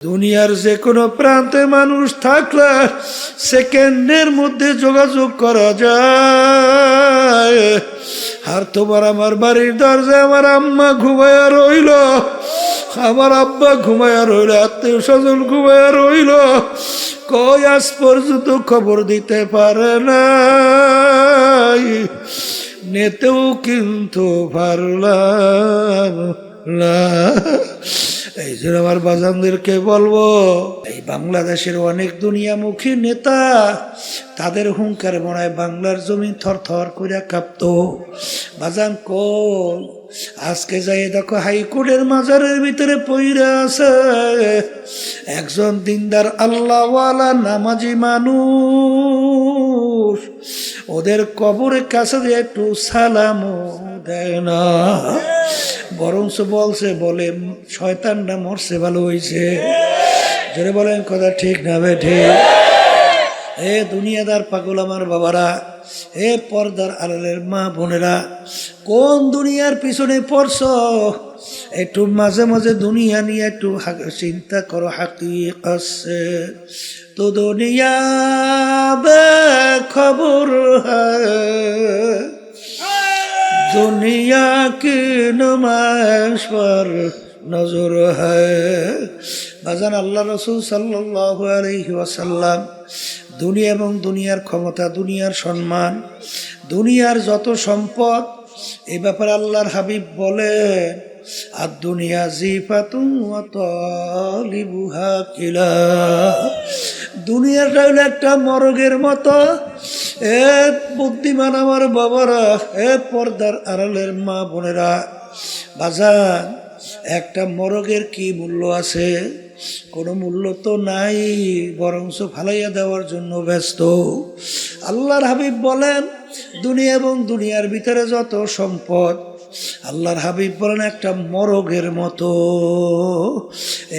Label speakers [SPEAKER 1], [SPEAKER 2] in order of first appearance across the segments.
[SPEAKER 1] দুনিয়ার যে কোনো প্রান্তে মানুষ থাকলে সেকেন্ডের মধ্যে যোগাযোগ করা যায়। আর তোমার আমার বাড়ির দরজায় আমার আম্মা ঘুমায়া রইল, আমার আব্বা ঘুমায়া রইল, আত্মীয় স্বজন ঘুমায়া রইল, কই আজ পর্যন্ত খবর দিতে পারে না, নেতেও কিন্তু পারলাম না। এই জন্য আমার বাজানদেরকে বলবো, এই বাংলাদেশের অনেক দুনিয়ামুখী নেতা, তাদের হুঙ্কার মনে হয় বাংলার জমি থর থর করে কাঁপতো। বাজান কোন আজকে যাই দেখো হাইকোর্টের মাজারের ভিতরে পইরা আছে একজন দিনদার আল্লাহওয়ালা নামাজি মানুষ, ওদের কবরের কাছে দিয়ে একটু সালামও দেয় না, বরঞ্চ বলছে বলে শয়তানটা মরছে ভালো হয়েছে। জোরে বলেন কথা ঠিক না বেঠে? এ দুনিয়াদার পাগল আমার বাবারা, এ পর্দার আড়ালের মা বোনেরা, কোন দুনিয়ার পিছনে পড়ছ? একটু মাঝে মাঝে দুনিয়া নিয়ে একটু চিন্তা করো। হাকিকত সে তো দুনিয়া বেখবর হ্যায়, दुनिया की नुमाइश पर नजर है। বাজান আল্লাহ রসুল সাল্লাল্লাহু আলাইহি ওয়াসাল্লাম দুনিয়া এবং দুনিয়ার ক্ষমতা, দুনিয়ার সম্মান, দুনিয়ার যত সম্পদ, এই ব্যাপারে আল্লাহর হাবিব বলেন, আর দুনিয়া জিফাতুন ওয়া তালিবুহা কিলা, দুনিয়াটা হলো একটা মরগের মতো। এ বুদ্ধিমান আমার বাবারা, এ পর্দার আড়ালের মা বোনেরা, বাজান একটা মরগের কি মূল্য আছে? কোনো মূল্য তো নাই, বরঞ্চ ফালাইয়া দেওয়ার জন্য ব্যস্ত। আল্লাহর হাবিব বলেন, দুনিয়া এবং দুনিয়ার ভিতরে যত সম্পদ, আল্লাহর হাবিব বলেন একটা মরগের মতো,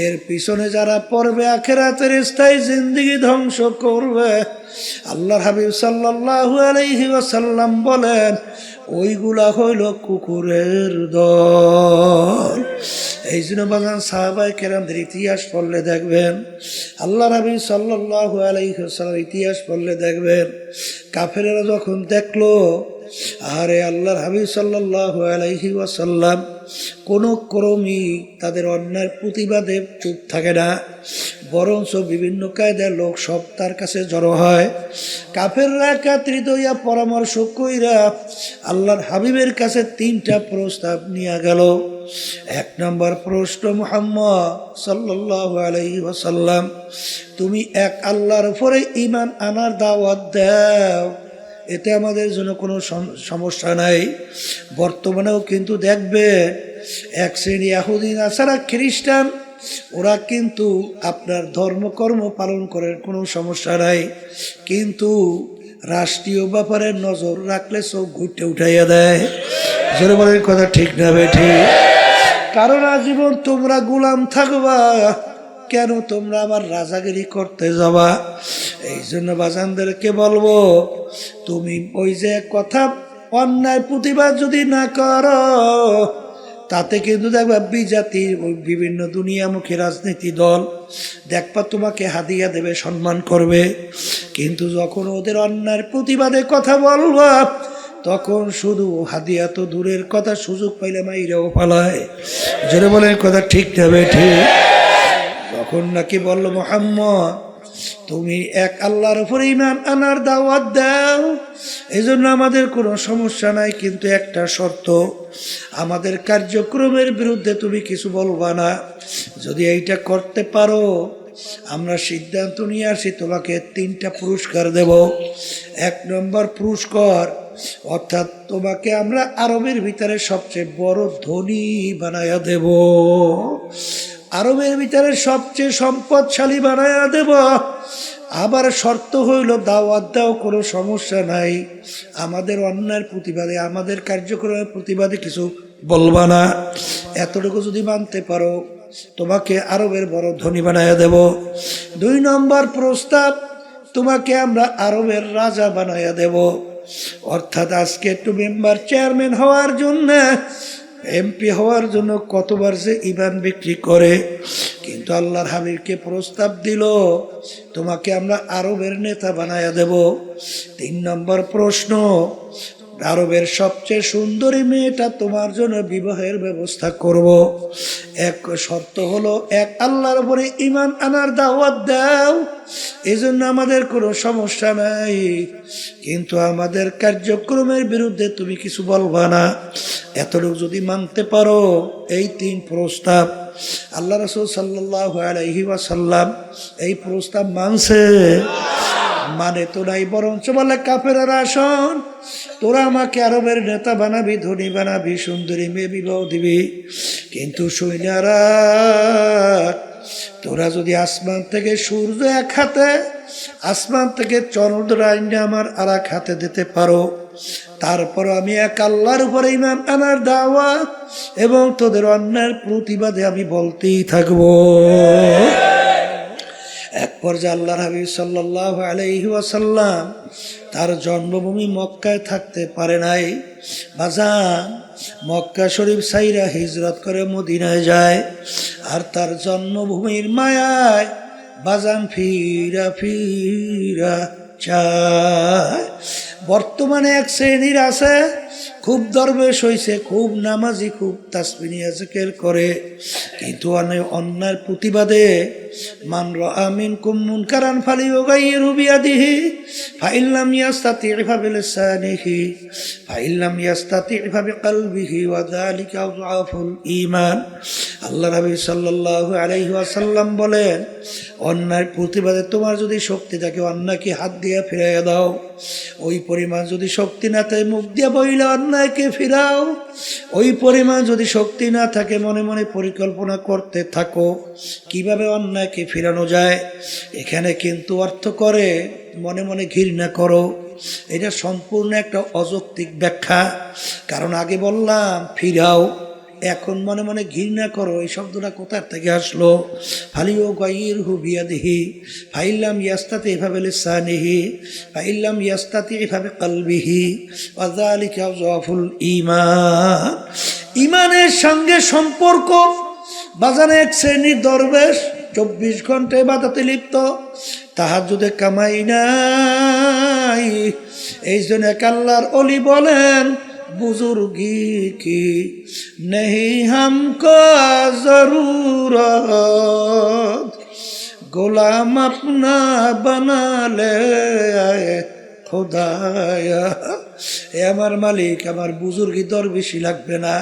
[SPEAKER 1] এর পিছনে যারা পড়বে আখিরাতের স্থায়ী জিন্দেগি ধ্বংস করবে। আল্লাহর হাবিব সাল্লাল্লাহু আলাইহি ওয়াসাল্লাম বলেন, ওইগুলা হইল কুকুরের দল। এই জন্য বাগান সাহাবায়ে কেরামদের ইতিহাস পড়লে দেখবেন, আল্লাহর হাবিব সাল্লাল্লাহু আলাইহি ওয়াসাল্লাম ইতিহাস পড়লে দেখবেন, কাফেরেরা যখন দেখলো আরে আল্লাহর হাবিব সাল্লাল্লাহু আলাইহি ওয়াসাল্লাম কোনো ক্রমই তাদের অন্যায়ের প্রতিবাদে চুপ থাকে না, বরঞ্চ বিভিন্ন কায়দার লোক সব তার কাছে জড়ো হয়। কাফেররা একত্রিত হইয়া পরামর্শ কইরা আল্লাহর হাবিবের কাছে 3টা প্রস্তাব নিয়ে গেল। 1 নম্বর প্রশ্ন, মুহাম্মদ সাল্লাল্লাহু আলাইহি ওয়াসাল্লাম, তুমি এক আল্লাহর উপরে ঈমান আনার দাওয়াত দাও, এতে আমাদের জন্য কোনো সমস্যা নাই। বর্তমানেও কিন্তু দেখবে এক শ্রেণী ইহুদি নাসারা খ্রিস্টান, ওরা কিন্তু আপনার ধর্মকর্ম পালন করার কোনো সমস্যা নাই, কিন্তু রাষ্ট্রীয় ব্যাপারে নজর রাখলে চোখ ঘুরতে উঠাইয়া দেয়। জোরে বলেন কথা ঠিক না বেঠি? কারণ আজীবন তোমরা গোলাম থাকবা, কেন তোমরা আবার রাজাগিরি করতে যাবা? এই জন্য বাজানদেরকে বলবো, তুমি ওই যে কথা অন্যায় প্রতিবাদ যদি না করো, তাতে কিন্তু দেখবা বিজাতির ওই বিভিন্ন দুনিয়ামুখী রাজনীতি দল দেখবা তোমাকে হাদিয়া দেবে, সম্মান করবে, কিন্তু যখন ওদের অন্যায়ের প্রতিবাদে কথা বলবা, তখন শুধু হাদিয়া তো দূরের কথা, সুযোগ পাইলে মাইরাও পালায়। জোরে বলেন কথা ঠিক যাবে ঠিক? তখন নাকি বলল, মুহাম্মদ তুমি এক আল্লাহর উপরে ঈমান আনার দাওয়াত দাও, এই জন্য আমাদের কোনো সমস্যা নাই, কিন্তু একটা শর্ত, আমাদের কার্যক্রমের বিরুদ্ধে তুমি কিছু বলবা না। যদি এইটা করতে পারো, আমরা সিদ্ধান্ত নিয়ে আসি তোমাকে 3টা পুরস্কার দেব। 1 নম্বর পুরস্কার, অর্থাৎ তোমাকে আমরা আরবের ভিতরে সবচেয়ে বড় ধনী বানায়া দেব, আরবের ভিতরে সবচেয়ে সম্পদশালী বানায়া দেব। আবার শর্ত হইল, দাওয়াত দাও, কোনো সমস্যা নাই, আমাদের অন্যায়ের প্রতিবাদে, আমাদের কার্যক্রমের প্রতিবাদে কিছু বলবা না। এতটুকু যদি মানতে পারো, তোমাকে আরবের বড় ধনী বানায়া দেব। 2 নম্বর প্রস্তাব, তোমাকে আমরা আরবের রাজা বানায়া দেব। অর্থাৎ আজকে একটু মেম্বার চেয়ারম্যান হওয়ার জন্য, এমপি হওয়ার জন্য কতবার যে ইমান বিক্রি করে, কিন্তু আল্লাহর হাবিবকে প্রস্তাব দিল, তোমাকে আমরা আরবের নেতা বানায়া দেব। 3 নম্বর প্রশ্ন, আরবের সবচেয়ে সুন্দরী মেয়েটা তোমার জন্য বিবাহের ব্যবস্থা করব। এক শর্ত হলো, এক আল্লাহর উপরে ঈমান আনার দাওয়াত দাও, এই জন্য আমাদের কোনো সমস্যা নাই, কিন্তু আমাদের কার্যক্রমের বিরুদ্ধে তুমি কিছু বলবা না। এতটুকু যদি মানতে পারো, এই 3 প্রস্তাব। আল্লাহ রাসূল সাল্লাল্লাহু আলাইহি ওয়াসাল্লাম এই প্রস্তাব মানছে? মানে তো নাই, বরঞ্চ বলে কাফেররা, শোন, তোরা আমাকে আরবের নেতা বানাবি, ধনী বানাবি, সুন্দরী মেয়ে বিবাহ দিবি, কিন্তু সৈন্যরা, তোরা যদি আসমান থেকে সূর্য এক হাতে, আসমান থেকে চন্দ্র আইনে আমার আর এক হাতে দিতে পারো, তারপর আমি এক আল্লাহর উপরে ঈমান আনার দাওয়াত এবং তোদের অন্যায়ের প্রতিবাদে আমি বলতেই থাকবো। এক পর্যায়ে আল্লাহর হাবিব সাল্লাল্লাহু আলাইহি ওয়াসাল্লাম তার জন্মভূমি মক্কায় থাকতে পারে নাই। বাজান, মক্কা শরীফ সাইরা হিজরত করে মদিনায় যায়, আর তার জন্মভূমির মায়ায় বাজান ফিরা ফিরা চায়। বর্তমানে এক শ্রেণীর আছে, খুব দরবেশ হইছে, খুব নামাজি, খুব তাসবিহ নিয়ে জিকির করে, কিন্তু অন্যায়ের প্রতিবাদে মান রাআ মিনকুম মুনকারান ফালিয়ুগাইয়িরহু বিয়াদিহি ফাইন লাম ইয়াস্তাতি' ফাবিলিসানিহি ফাইন লাম ইয়াস্তাতি' ফাবিকলবিহি ওয়া যালিকা আযআফুল ঈমান। আল্লাহ নবী সাল্লাল্লাহু আলাইহি ওয়াসাল্লাম বলেন, অন্যায়ের প্রতিবাদে তোমার যদি শক্তি থাকে, অন্যায়কে হাত দিয়ে ফিরাইয়া দাও। ওই পরিমাণ যদি শক্তি না থাকে, মুখ দিয়ে বইলে অন্যায়কে ফিরাও। ওই পরিমাণ যদি শক্তি না থাকে, মনে মনে পরিকল্পনা করতে থাকো কিভাবে অন্যায়কে ফিরানো যায়। এখানে কিন্তু অর্থ করে মনে মনে ঘৃণা করো, এটা সম্পূর্ণ একটা অযৌক্তিক ব্যাখ্যা। কারণ আগে বললাম ফিরাও, এখন মনে মনে ঘৃণা করো, এই শব্দটা কোথার থেকে আসলো? ফালিয়ুগাইয়িরহু বিয়াদিহি ফাইন লাম ইয়াস্তাতি' ফাবিলিসানিহি ফাইন লাম ইয়াস্তাতি' ফাবিকলবিহি ওয়া যালিকা আযআফুল ঈমান। ঈমানের সঙ্গে সম্পর্ক। বাজারে এক শ্রেণীর দরবেশ 24 ঘন্টা ইবাদতে লিপ্ত, তাহাজ্জুদে কামাই নাই। এই জন্য এক আল্লাহর ওলি বলেন, बुजुर्गी की नहीं हमको जरूरत, गुलाम अपना बना ले आए खुदाया। এ আমার মালিক, আমার বুজুর্গি দরবেশি লাগবে না,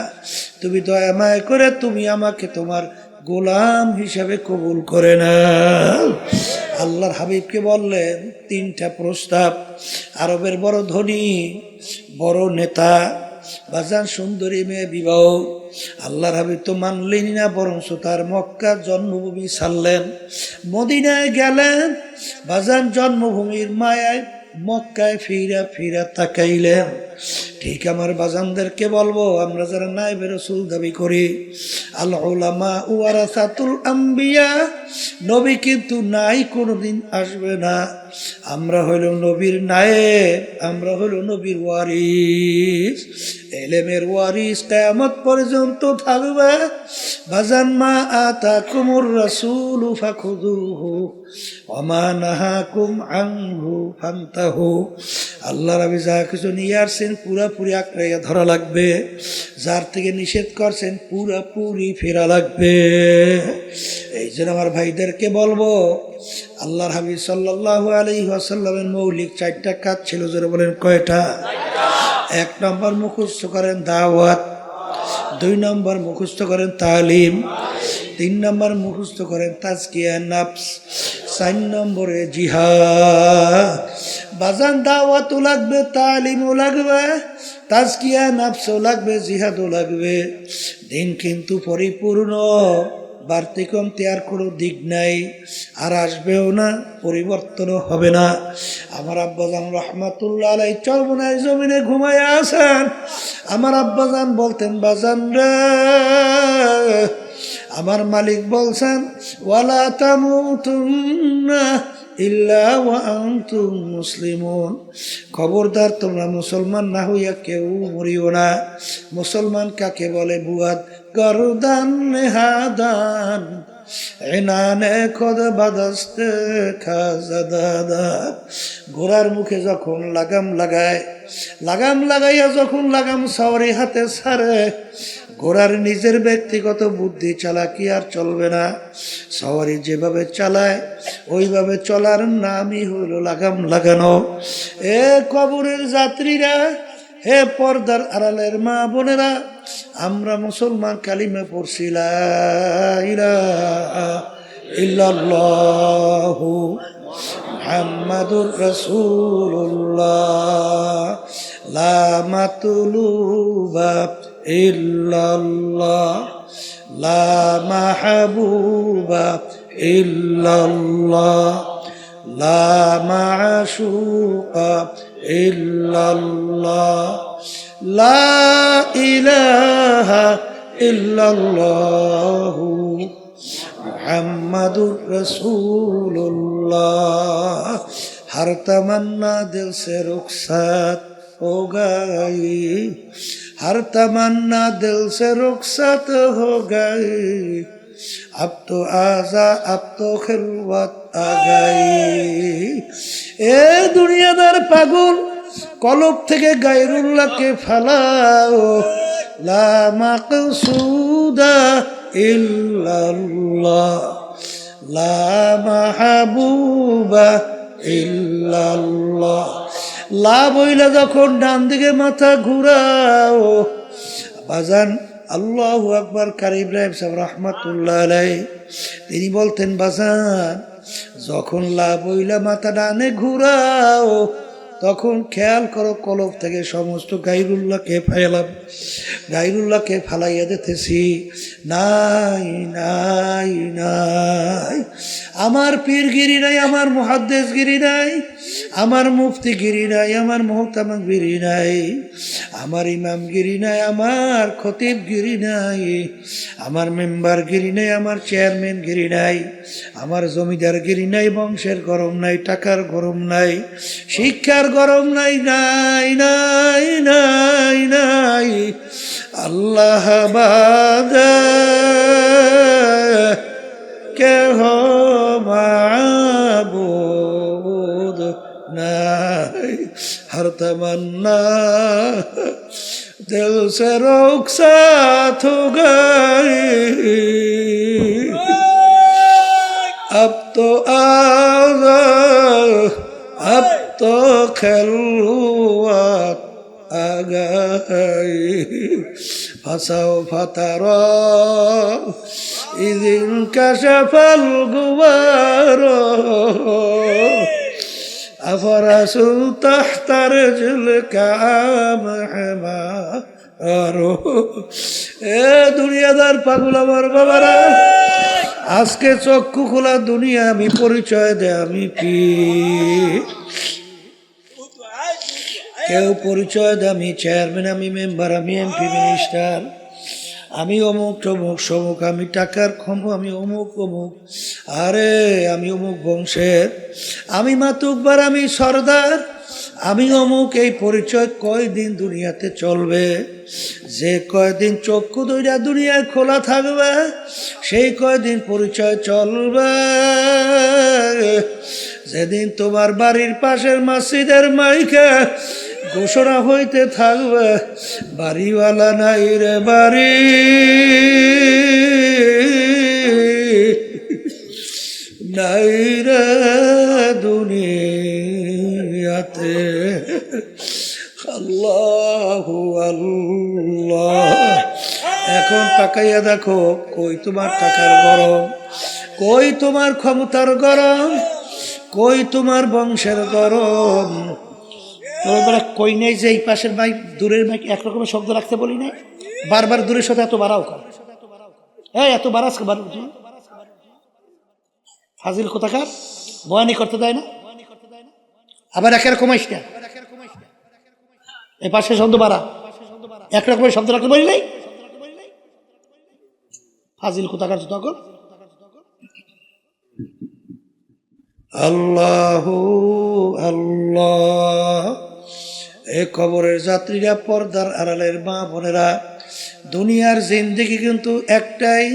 [SPEAKER 1] তুমি দয়া মায়া করে তুমি আমাকে তোমার গোলাম হিসাবে কবুল করে নাও। আল্লাহর হাবিবকে বললেন 3টা প্রস্তাব। আরবের বড় ধনী, বড় নেতা, বাজান সুন্দরী মেয়ে বিবাহ। আল্লাহর হাবিব তো মানলেন না, বরঞ্চ তার মক্কা জন্মভূমি ছাড়লেন, মদিনায় গেলেন। বাজান জন্মভূমির মায়ায় মক্কায় ফিরা ফিরা তাকাইলেন। ঠিক আমার বাজানদেরকে বলবো, আমরা যারা নায়েবে রাসূল দাবি করি, আল উলামা ওয়ারাসাতুল আম্বিয়া, নবী কিন্তু নাই, কোনোদিন আসবে না। আমরা হইল নবীর নায়েব, আমরা হইল নবীর ওয়ারিস, এলেমের ওয়ারিস কিয়ামত পর্যন্ত থাকবে। বাজান, মা আতাকুমুর রাসূলু ফাখুযুহু ওয়া মা নাহাকুম আনহু ফান্তাহু। আল্লাহ রাবি যা কিছু নিয়ে আসছেন পুরাপুরি আঁকড়াইয়া ধরা লাগবে, যার থেকে নিষেধ করছেন পুরাপুরি ফেরা লাগবে। এই জন্য আমার ভাইদেরকে বলবো, আল্লাহর হাবিব সাল্লাল্লাহু আলাইহি ওয়াসাল্লামের মৌলিক 4টা কাজ ছিল। যারা বলেন কয়টা? 1 নম্বর মুখস্থ করেন দাওয়াত, 2 নম্বর মুখস্থ করেন তালিম, 3 নম্বর মুখস্থ করেন তাজকিয়া নফস, 4 নম্বরে জিহাদ। বাজান দাওয়াতও লাগবে, তালিমও লাগবে, তাজকিয়া নফসও লাগবে, জিহাদও লাগবে। দিন কিন্তু পরিপূর্ণ, বাড়তি কমতি আর কোনো দিক নাই, আর আসবেও না, পরিবর্তনও হবে না। আমার আব্বাজান রহমাতুল্লাহ আলাইহি চরমনায় জমিনে ঘুমায় আছেন। আমার আব্বাজান বলতেন, বাজান রে, আমার মালিক বলছেন, ওয়ালা তামুতুন্না ইল্লা ওয়া আনতুম মুসলিমুন, খবরদার তোমরা মুসলমান না হইয়া কেউ মরিও না। মুসলমান কাকে বলে? বুয়াদ গরদান নেহাদান এনানে খোদ বাদস্তে খাজাদাদা। ঘোড়ার মুখে যখন লাগাম লাগাইয়া যখন লাগাম সাওয়ারি হাতে ছাড়ে, ঘোড়ার নিজের ব্যক্তিগত বুদ্ধি চালাকি আর চলবে না। সাওয়ারি যেভাবে চালায় ওইভাবে চলার নামই হইল লাগাম লাগানো। এ কবরের যাত্রীরা, হে পর্দার আড়ালের মা বোনেরা, আমরা মুসলমান কালিমা পড়ছি লা ইলাহা ইল্লাল্লাহু মুহাম্মাদুর রাসূলুল্লাহ, লা মাতলুবা ইল্লাল্লাহ, লা মাহবুবা ইল্লাল্লাহ, লা মাশুকা ইল্লাল্লাহ, লা ইলাহা ইল্লাল্লাহু মুহাম্মাদুর রাসূলুল্লাহ। हर तमन्ना दिल से रुखसत हो गई, हर तमन्ना दिल से रुखसत हो गई, अब तो आजा अब तो खिलवत आ गई। ए दुनियादार पागल, কলব থেকে গায়রুল্লাহকে ফালাও, লা মাকসুদা ইল্লাল্লাহ, লা মাহবুবা ইল্লাল্লাহ। লা বইলা যখন ডান দিকে মাথা ঘুরাও, বাজান আল্লাহু আকবার। কারি ইব্রাহিম সাহেব রহমাতুল্লাহ আলাইহি তিনি বলতেন, বাজান যখন লা বইলা মাথা ডানে ঘুরাও তখন খেয়াল করো কলব থেকে সমস্ত গায়রুল্লাহকে ফালাইয়া দিতেছি। নাই নাই নাই, আমার পীরগিরি নাই, আমার মুহাদ্দিসগিরি নাই, আমার মুফতিগিরি নাই, আমার মুহতামিমগিরি নাই, আমার ইমামগিরি নাই, আমার খতিবগিরি নাই, আমার মেম্বারগিরি নাই, আমার চেয়ারম্যানগিরি নাই, আমার জমিদারগিরি নাই, বংশের গরম নাই, টাকার গরম নাই, শিক্ষার গরম নাই, নাই নাই নাই নাই, আল্লাহ বাদে কেহ মাবুদ নাই। हर तमन्ना दिल से रुखसत हो गई, अब तो आजा अब तो खिलवत आ गई, फसाओ फतरा इदिन कशफल गुबारो, अफरसु तहता रजुलका महमारो। এ দুনিয়াদার পাগল আমার বাবারা, আজকে চক্ষু খোলা দুনিয়া আমি পরিচয় দেয় আমি কি, কেউ পরিচয় দেয় আমি চেয়ারম্যান, আমি মেম্বার, আমি এমপি মিনিস্টার, আমি অমুক তমুক সমুক, আমি টাকার ক্ষম, আমি অমুক অমুক, আরে আমি অমুক বংশের, আমি মাতুব্বার, আমি সর্দার, আমি অমুক। এই পরিচয় কয়দিন দুনিয়াতে চলবে? যে কয়দিন চক্ষু দুইটা দুনিয়ায় খোলা থাকবে সেই কয়দিন পরিচয় চলবে। যেদিন তোমার বাড়ির পাশের মসজিদের মাইকে ঘোষণা হইতে থাকবে, বাড়িওয়ালা নাই রে বাড়ি, নাই রে দুনিয়াতে। আল্লাহু আল্লাহ। এখন তাকাইয়া দেখো, কই তোমার টাকার গরম, কই তোমার ক্ষমতার গরম, কই তোমার বংশের গরম। তোমরা কই নেই যে এই পাশের মাইক দূরের মাইক একরকমের শব্দ রাখতে বলি নাই, বারবার দূরের সাথে এত বাড়াও কর, এত বাড়াস ফাজিল কোথাকার, বয়ানি করতে দেয় না, আবার একের কমাইস না, এই পাশে শব্দ বাড়া, একরকমের শব্দ রাখতে বলি নাই, ফাজিল কোথাকার তখন। আল্লাহু আল্লাহ। এ কবরের যাত্রীরা, পর্দার আড়ালের মা বোনেরা, দুনিয়ার জিন্দেগি কিন্তু একটাই,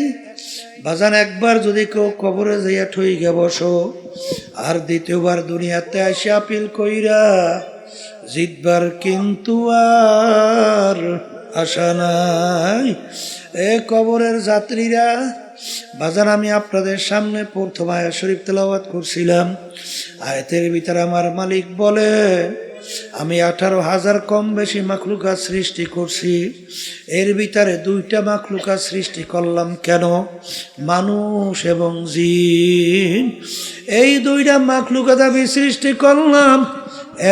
[SPEAKER 1] বাজান একবার যদি কেউ কবরে যাইয়া ঠইগা বসো, আর দ্বিতীয়বার দুনিয়াতে আসে আপিল কইরা জিতবার কিন্তু আর আশা নাই। এ কবরের যাত্রীরা, বাজান আমি আপনাদের সামনে প্রথম আয়াত শরীফ তেলাওয়াত করছিলাম। আয়াতের ভিতরে আমার মালিক বলে, আমি 18,000 কম বেশি মাখলুকাত সৃষ্টি করছি। এর ভিতরে 2টা মাখলুকাত সৃষ্টি করলাম কেন? মানুষ এবং জিন। এই 2টা মাখলুকাত আমি সৃষ্টি করলাম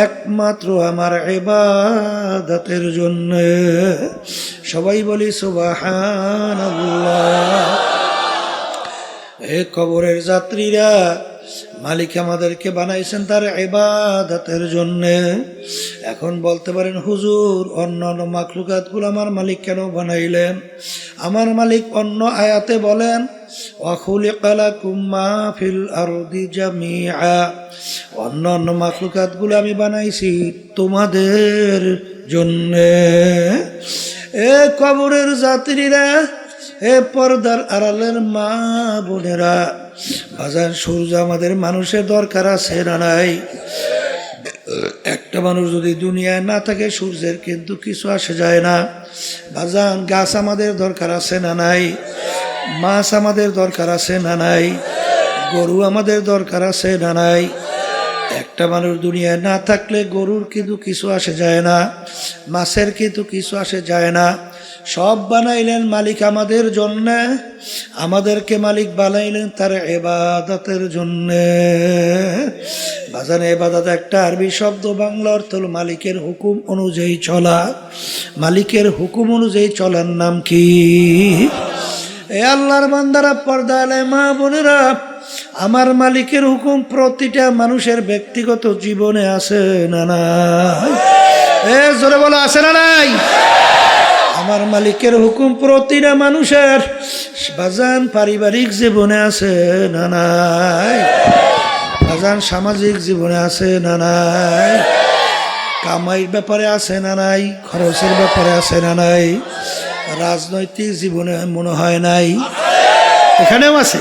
[SPEAKER 1] একমাত্র আমার ইবাদতের জন্য। সবাই বলি সুবহানাল্লাহ। এ কবরের যাত্রীরা, মালিক আমাদেরকে বানাইছেন তার ইবাদতের জন্য। এখন বলতে পারেন, হুজুর অন্যান্য মাখলুকাতগুলো আমার মালিক কেন বানাইলেন? আমার মালিক অন্য আয়াতে বলেন, ওয়া খুলিকা লাকুম মা ফিল আরদি জামিআ। অন্যান্য মাখলুকাতগুলো আমি বানাইছি তোমাদের জন্য। এ কবরের যাত্রীরা, এ পর্দার আড়ালের মা বোনেরা, বাজার সূর্য আমাদের মানুষের দরকার আছে না নাই? একটা মানুষ যদি দুনিয়ায় না থাকে সূর্যের কিন্তু কিছু আসে যায় না। বাজান গাছ আমাদের দরকার আছে না নাই? মাছ আমাদের দরকার আছে না নাই? গরু আমাদের দরকার আছে না নাই? একটা মানুষ দুনিয়ায় না থাকলে গরুর কিন্তু কিছু আসে যায় না, মাছের কিন্তু কিছু আসে যায় না। সব বানাইলেন মালিক আমাদের জন্য, আমাদেরকে মালিক বানাইলেন তার ইবাদতের জন্য। বাজানে ইবাদত একটা আরবি শব্দ, বাংলা অর্থ হলো মালিকের হুকুম অনুযায়ী চলা। মালিকের হুকুম অনুযায়ী চলার নাম কি? এ আল্লাহর বান্দারা, পর্দা আলে মা বোনেরা, আমার মালিকের হুকুম প্রতিটা মানুষের ব্যক্তিগত জীবনে আছে না নাই? এ জোরে বলো, আছে না নাই? আমার মালিকের হুকুম প্রতিটা মানুষের বাজান পারিবারিক জীবনে আছে না নাই? বাজান সামাজিক জীবনে আছে না নাই? কামাইয়ের ব্যাপারে আছে না নাই? খরচের ব্যাপারে আছে না নাই? রাজনৈতিক জীবনে মনে হয় নাই? এখানেও আছে।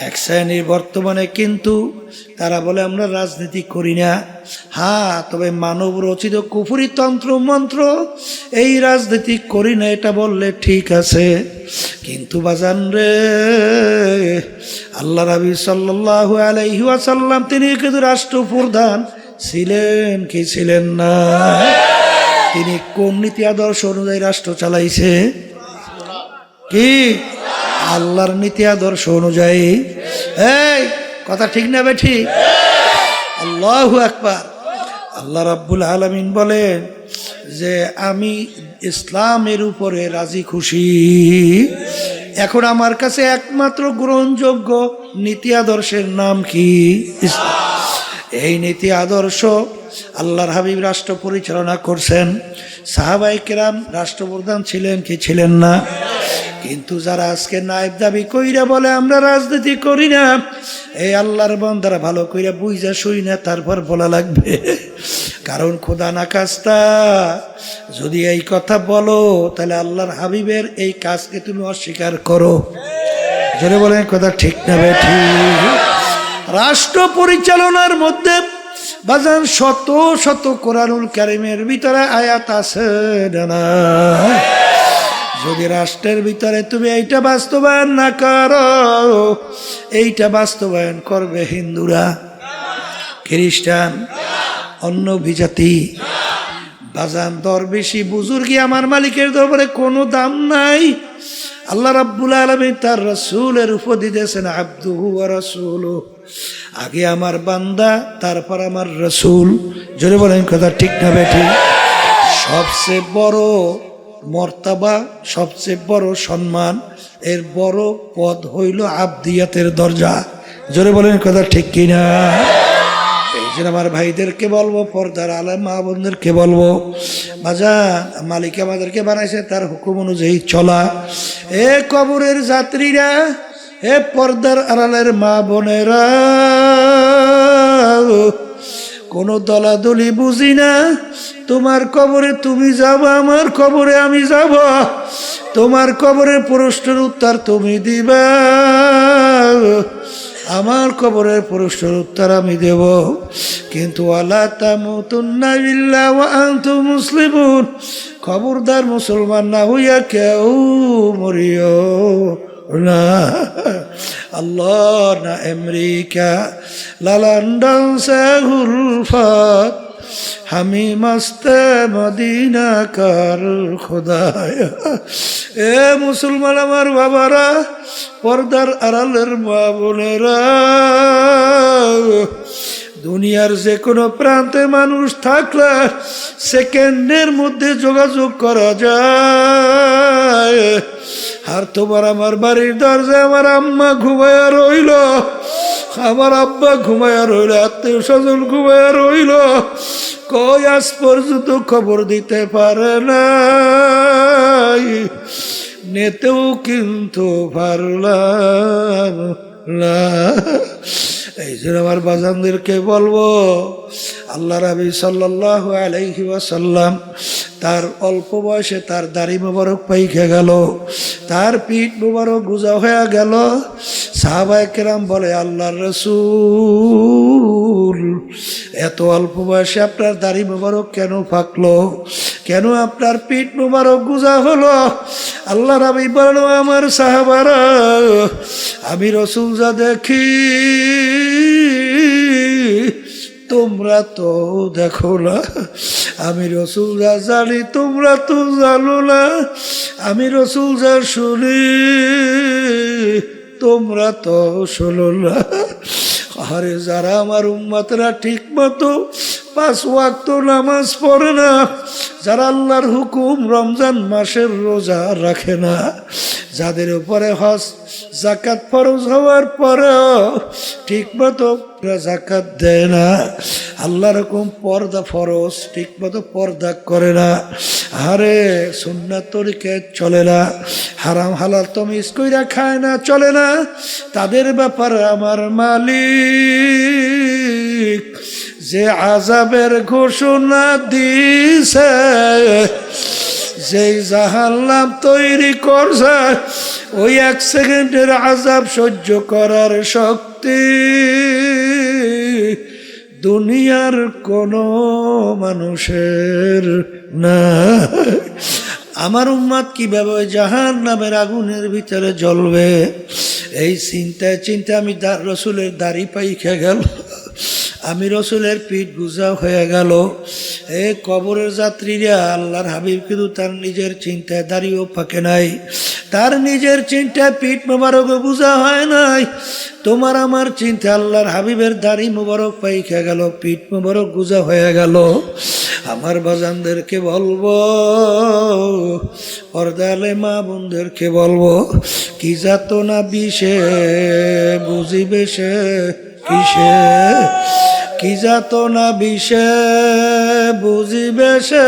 [SPEAKER 1] এক শ্রেণীর বর্তমানে কিন্তু তারা বলে আমরা রাজনীতি করি না। হ্যাঁ, তবে মানব রচিত কুফরি তন্ত্র মন্ত্র এই রাজনীতি করি না, এটা বললে ঠিক আছে। কিন্তু বাজান রে, আল্লাহ নবী সাল্লাল্লাহু আলাইহি ওয়াসাল্লাম তিনি কিন্তু রাষ্ট্রপ্রধান ছিলেন কি ছিলেন না? তিনি কোন নীতি আদর্শ অনুযায়ী রাষ্ট্র চালাইছে? কি আল্লাহর নীতি আদর্শ অনুযায়ী। এই কথা ঠিক না বে ঠিক? আল্লাহু আকবার। আল্লাহ রাব্বুল আলামিন বলেন যে আমি ইসলামের উপরে রাজি খুশি। এখন আমার কাছে একমাত্র গ্রহণযোগ্য নীতি আদর্শের নাম কি? ইসলাম। এই নীতি আদর্শ আল্লাহর হাবিব রাষ্ট্র পরিচালনা করছেন। সাহাবায়ে কেরাম রাষ্ট্রপ্রধান ছিলেন কি ছিলেন না? কিন্তু যারা আজকে নায়েব দাবি কইরা বলে আমরা রাজনীতি করি না, এই আল্লাহর বান্দারা ভালো কইরা বুঝা শুই না, তারপর বলা লাগবে। কারণ খোদা না কাজটা যদি এই কথা বলো, তাহলে আল্লাহর হাবিবের এই কাজকে তুমি অস্বীকার করো। জোরে বলেন কথা ঠিক না বেঠি? রাষ্ট্র পরিচালনার মধ্যে বাজান শত শত কোরআনুল কারীমের ভিতরে আয়াত আছে না? যদি রাষ্ট্রের ভিতরে তুমি এইটা বাস্তবায়ন না করো, এইটা বাস্তবায়ন করবে হিন্দুরা, খ্রিস্টান, অন্য বিজাতি। বাজান দরবেশি বুজুর্গি আমার মালিকের দরবারে কোনো দাম নাই। আল্লাহ রাব্বুল আলামিন তার রাসূলের উপদি দিয়েছেন আবদুহু ওয়া রাসূলুহু। আগে আমার বান্দা, তারপর আমার রাসূল। জোরে বলেন কথা ঠিক না বেঠিক? সবচেয়ে বড় মর্তাবা, সবচেয়ে বড় সম্মান, এর বড় পদ হইল আবদিয়াতের দরজা। জোরে বলেন কথা ঠিক কিনা? এই জন্য আমার ভাইদেরকে বলবো, পর্দার আলেম মা বোনদেরকে বলবো, বাজান মালিক আমাদেরকে বানাইছে তার হুকুম অনুযায়ী চলা। এ কবরের যাত্রীরা, এ পর্দার আড়ালের মা বোনেরা, কোনো দলাদলি বুঝি না। তোমার কবরে তুমি যাবা, আমার কবরে আমি যাব। তোমার কবরের প্রশ্নের উত্তর তুমি দিবা, আমার কবরের প্রশ্নের উত্তর আমি দেব। কিন্তু ওয়ালা তামুতুন্না ইল্লা ওয়া আনতুম মুসলিমুন, খবরদার মুসলমান না হইয়া কেউ মরিও না। আল্লাহ না আমেরিকা না লন্ডন সে গুলফাত, হামি মস্তে মদিনা কার খোদায়া। এ মুসলমান আমার বাবারা, পর্দার আড়ালের মা বোনেরা, দুনিয়ার যে কোনো প্রান্তে মানুষ থাকলে সেকেন্ডের মধ্যে যোগাযোগ করা যায়। আর তোমার আমার বাড়ির দরজায় আমার আম্মা ঘুমায়া রইল, আমার আব্বা ঘুমায়া রইল, আত্মীয় স্বজন ঘুমায়া রইল, কই আজ পর্যন্ত খবর দিতে পারে না, নেতেও কিন্তু পারলাম না। এই জন্য আমার বাজানদেরকে বলবো, আল্লাহ নবী সাল্লাল্লাহু আলাইহি ওয়াসাল্লাম তার অল্প বয়সে তার দাড়ি মোবারক পাইকে গেল, তার পিঠ মোবারক গুজা হয়ে গেল। সাহাবায়ে কেরাম বলে, আল্লাহর রাসূল এত অল্প বয়সে আপনার দাড়ি মোবারক কেন পাকলো, কেন আপনার পিঠ মোবারক গুজা হলো? আল্লাহ নবী বলেন, আমার সাহাবারা, আমি রাসূল যা দেখি তোমরা তো দেখো না, আমি রাসূল যা জানি তোমরা তো জানো না, আমি রাসূল যা শুনি তোমরা তো শোনো না। আরে যারা আমার উম্মতরা ঠিক মতো 5 ওয়াক্ত নামাজ পড়ে না, যারা আল্লাহর হুকুম রমজান মাসের রোজা রাখে না, যাদের উপরে হজ যাকাত ফরজ হওয়ার পরেও ঠিক মতো যাকাত দেয় না, আল্লাহর হুকুম পর্দা ফরজ ঠিক মতো পর্দা করে না, আরে সুন্নাত তরিকে চলে না, হারাম হালাল তমিজ কইরা খায় না, চলে না, তাদের ব্যাপারে আমার মালিক যে আযাবের ঘোষণা দিছে, যেই জাহান্নাম তৈরি করছে, ওই 1 সেকেন্ডের আযাব সহ্য করার শক্তি দুনিয়ার কোনো মানুষের না। আমার উম্মত কিভাবে জাহান্নামের আগুনের ভিতরে জ্বলবে, এই চিন্তায় চিন্তা আমি রাসূলের দাড়ি পাইখা গেল, আমি রাসূলের পিঠ গুজা হয়ে গেল। এ কবরের যাত্রীরা, আল্লাহর হাবিব কিন্তু তার নিজের চিন্তায় দাড়িও পাকে নাই, তার নিজের চিন্তায় পিঠ মোবারক গুজা হয় নাই। তোমার আমার চিন্তা আল্লাহর হাবিবের দাড়ি মোবারক পাইখা গেল, পিঠ মোবারক গুজা হয়ে গেল। আমার বাজানদেরকে বলবো, পর্দালে মা বোনদেরকে বলবো, কি যাতনা বিষে বুঝিবে সে কিসে, কি যাতনা বিষে বুঝিবে সে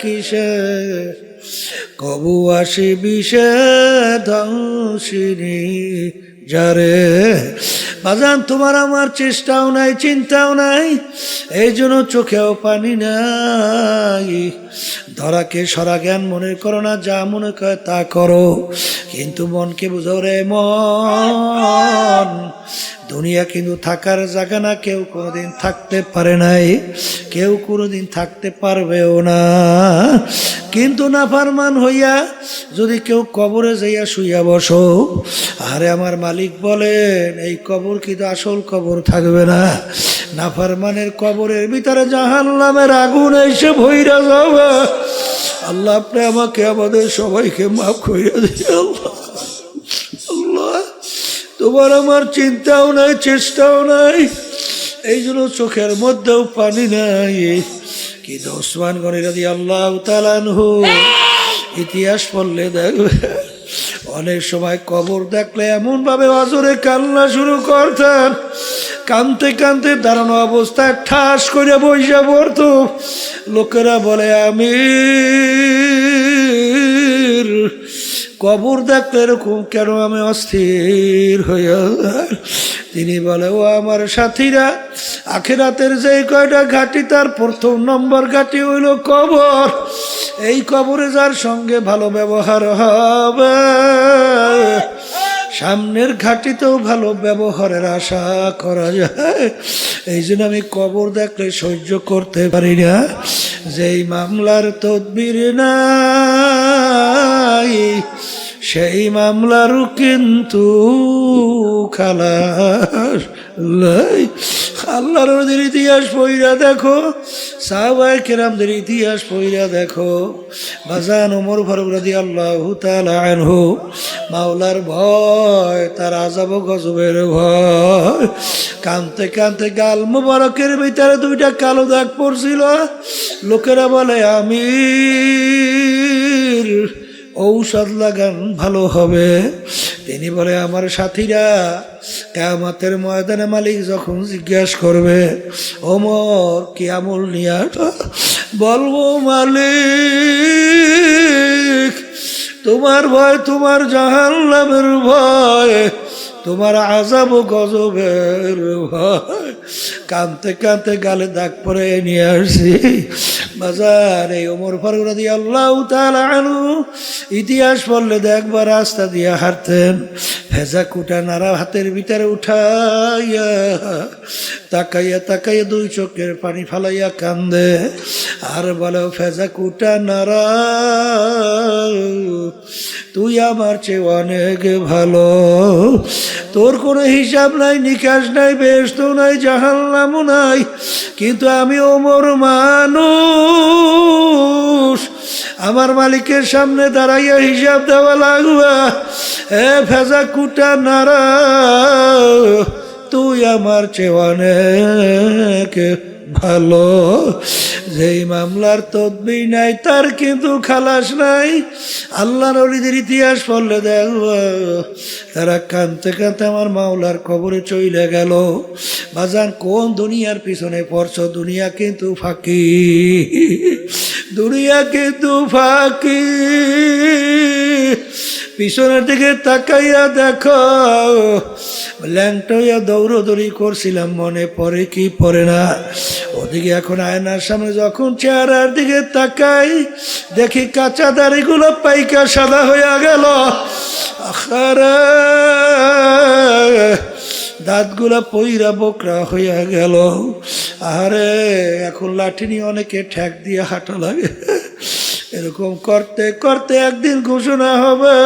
[SPEAKER 1] কিসে, কবু আসি বিষে ধ্বংসিনী যারে। বাজান তোমার আমার চেষ্টাও নাই, চিন্তাও নাই, এই জন্য চোখেও পানি নাই। ধরাকে সরা জ্ঞান মনে করো না, যা মনে করে তা করো, কিন্তু মনকে বুঝো রে মন, দুনিয়া কিন্তু থাকার জায়গা না, কেউ কোনোদিন থাকতে পারে নাই, কেউ কোনোদিন থাকতে পারবেও না। কিন্তু নাফরমান হইয়া যদি কেউ কবরে যাইয়া শুইয়া বসো, আরে আমার মালিক বলেন, এই কবর কিন্তু আসল কবর থাকবে না, নাফরমানের কবরের ভিতরে জাহান্নামের আগুন এসে ভইরা যাবে। আল্লাহ আপনি আমাকে আমাদের সবাইকে মাফ কইরা দিন। আল্লাহ তোমার আমার চিন্তাও নাই, চেষ্টাও নাই, এই জন্য চোখের মধ্যেও পানি নাই। কিন্তু ওসমান গনি রাদিয়াল্লাহু তাআলা আনহু ইতিহাস পড়লে দেখবে, অনেক সময় কবর দেখলে এমন ভাবে অজরে কান্না শুরু করতেন, কানতে কানতে দাঁড়ানো অবস্থায় ঠাস করে বইসা পড়তো। লোকেরা বলে, আমির কবর দেখলে এরকম কেন, আমি অস্থির হইয়া। তিনি বলে, ও আমার সাথীরা, আখিরাতের যে কয়টা ঘাটি তার প্রথম নম্বর ঘাটি হইল কবর। এই কবরে যার সঙ্গে ভালো ব্যবহার হবে, সামনের ঘাটিতেও ভালো ব্যবহারের আশা করা যায়। এই জন্য আমি কবর দেখলে সহ্য করতে পারি না। যেই মামলার তদবির নাই সেই মামলারও কিন্তু খালাস নাই। আল্লাহর নবীর ইতিহাস পড়িয়া দেখো, সাহাবায়ে কেরামদের ইতিহাস পড়িয়া দেখো। বাজান ওমর ফারুক রাদিয়াল্লাহু তাআলা আনহু, মাওলার ভয়, তার আযাব ও গজবের ভয়, কাঁদতে কাঁদতে গাল মুবারকের ভিতরে দুইটা কালো দাগ পড়ছিল। লোকেরা বলে আমির ঔষধ লাগান ভালো হবে। তিনি বলে আমার সাথীরা, কিয়ামতের ময়দানে মালিক যখন জিজ্ঞাসা করবে ওমর কি আমল নিয়ে বলবো মালিক তোমার ভয়, তোমার জাহান্নামের ভয়, তোমার আযাব ও গজবের ভয়। কাঁদতে কাঁদতে গালে দাগ পরে নিয়ে আসছি। বাজার এই ওমর ফারুক রাদিয়াল্লাহু তাআলা আনহু ইতিহাস পড়লে দেখবা রাস্তা দিয়ে হাঁটতেন, ভেজা কুটা নাড়া হাতের ভিতরে উঠাইয়া তাকাইয়া তাকাইয়া দুই চোখের পানি ফালাইয়া কান্দে আর বলে ভেজা কুটা নাড়া তুই আমার চেয়ে অনেক ভালো, তোর কোনো হিসাব নাই, নিকাশ নাই, বেহেশত নাই, জাহান্নামও নাই, কিন্তু আমি ওমর মানুষ, আমার মালিকের সামনে দাঁড়াইয়া হিসাব দেওয়া লাগবে। এ ভেজা কুটা নাড়া তুই আমার চেয়ে অনেক ভালো। যেই মামলার তদবির নাই তার কিন্তু খালাস নাই। আল্লাহর ওলিদের ইতিহাস পড়লে দেখব তারা কাঁদতে কাঁদতে আমার মাওলার কবরে চলে গেল। বাজান কোন দুনিয়ার পিছনে পড়ছ? দুনিয়া কিন্তু ফাঁকি, দুনিয়া কিন্তু ফাঁকি। পিছনের দিকে তাকাইয়া দেখো, ল্যাংটা হইয়া দৌড়দৌড়ি করছিলাম, মনে পড়ে কি পড়ে না? ওদিকে এখন আয়নার সামনে যখন চেহারার দিকে তাকাই দেখি কাঁচা দাড়িগুলো পাইকা সাদা হইয়া গেল, আখারে দাঁতগুলা পইরা বকরা হইয়া গেল। আরে এখন লাঠি নিয়ে অনেকে ঠ্যাক দিয়ে হাঁটা লাগে। এরকম করতে করতে একদিন ঘোষণা হবে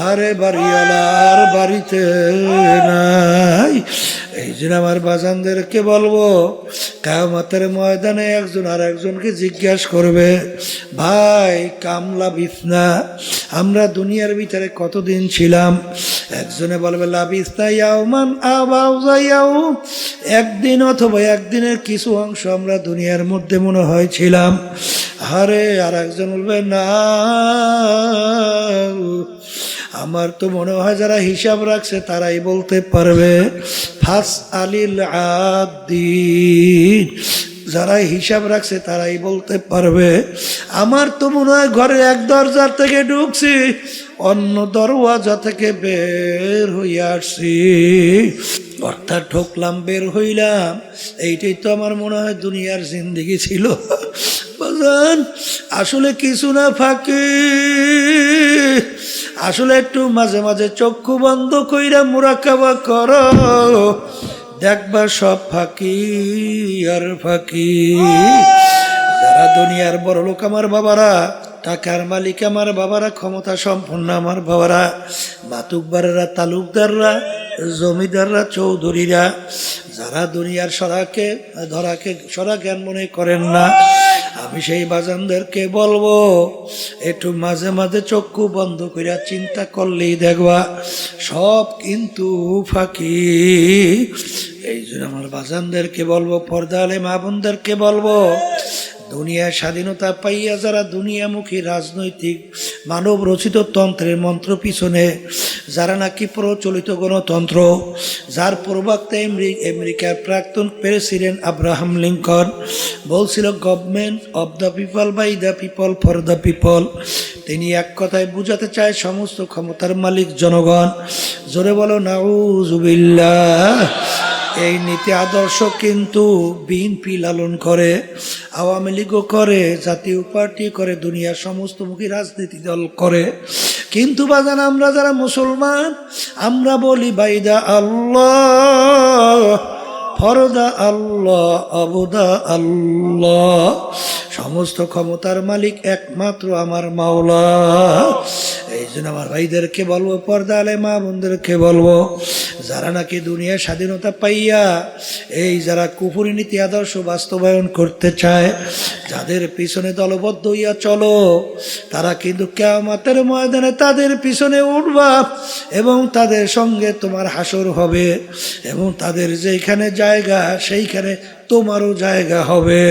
[SPEAKER 1] আরে বাড়িওয়ালার বাড়িতে নাই। এই জন্য আমার বাজানদেরকে বলবো, কিয়ামতের ময়দানে একজন আর একজনকে জিজ্ঞাসা করবে, ভাই কামলা বিছনা, আমরা দুনিয়ার ভিতরে কতদিন ছিলাম? একজনে বলবে লাবিস্তা ইয়াওমান আবাউযা ইয়াউ, একদিন অথবা একদিনের কিছু অংশ আমরা দুনিয়ার মধ্যে মনে হয় ছিলাম। আরে আর একজন বলবে না, আমার তো মনে হয় যারা হিসাব রাখছে তারাই বলতে পারবে। ফাস আলিল আদিন, যারা হিসাব রাখছে তারাই বলতে পারবে। আমার তো মনে হয় ঘরে এক দরজা থেকে ঢুকছি, অন্য দরওয়াজা থেকে বের হইয়া আসছি, অর্থাৎ ঢুকলাম বের হইলাম। এইটাই তো আমার মনে হয় দুনিয়ার জিন্দেগি ছিল। বাজান আসলে কিছু না ফাঁকি, আসলে একটু মাঝে মাঝে চক্ষু বন্ধ কইরা মুরাকাবা করো, দেখবা সব ফাঁকি আর ফাঁকি। যারা দুনিয়ার বড় লোক আমার বাবারা, টাকার মালিক আমার বাবারা, ক্ষমতা সম্পন্ন আমার বাবারা, মাতুব্বাররা, তালুকদাররা, জমিদাররা, চৌধুরীরা, যারা দুনিয়ার সরাকে ধরাকে সরা জ্ঞান মনে করেন না, আমি সেই বাজানদেরকে বলবো একটু মাঝে মাঝে চক্ষু বন্ধ করিয়া চিন্তা করলেই দেখবা সব কিন্তু ফাঁকি। এই জন্য আমার বাজানদেরকে বলবো, পর্দা আলে মা বোনদেরকে বলবো, দুনিয়ার স্বাধীনতা পাইয়া যারা দুনিয়ামুখী রাজনৈতিক মানব রচিত তন্ত্রের মন্ত্র পিছনে, যারা নাকি প্রচলিত গণতন্ত্র, যার প্রবক্তা আমেরিকার প্রাক্তন প্রেসিডেন্ট আব্রাহাম লিঙ্কন বলছিল government of the people, by the people, for the people. তিনি এক কথায় বুঝাতে চায় সমস্ত ক্ষমতার মালিক জনগণ। জোরে বলো নাউজুবিল্লাহ। এই নীতি আদর্শ কিন্তু বিএনপি লালন করে, আওয়ামী লীগও করে, জাতীয় পার্টি করে, দুনিয়ার সমস্তমুখী রাজনীতি দল করে। কিন্তু বাজান আমরা যারা মুসলমান আমরা বলি বাইদা আল্লাহ, ফরদা আল্লাহ, আবুদা আল্লাহ, সমস্ত ক্ষমতার মালিক একমাত্র আমার মাওলা। এই জন্য আমার ভাইদেরকে বলবো, পর্দা আলে মা বোনদেরকে বলবো, যারা নাকি দুনিয়ার স্বাধীনতা পাইয়া এই যারা কুফরি নীতি আদর্শ বাস্তবায়ন করতে চায়, যাদের পিছনে দলবদ্ধ হইয়া চলো, তারা কিন্তু কিয়ামতের ময়দানে তাদের পিছনে উঠবা এবং তাদের সঙ্গে তোমার হাসর হবে এবং তাদের যেখানে জায়গা সেইখানে তোমারও জায়গা হবে।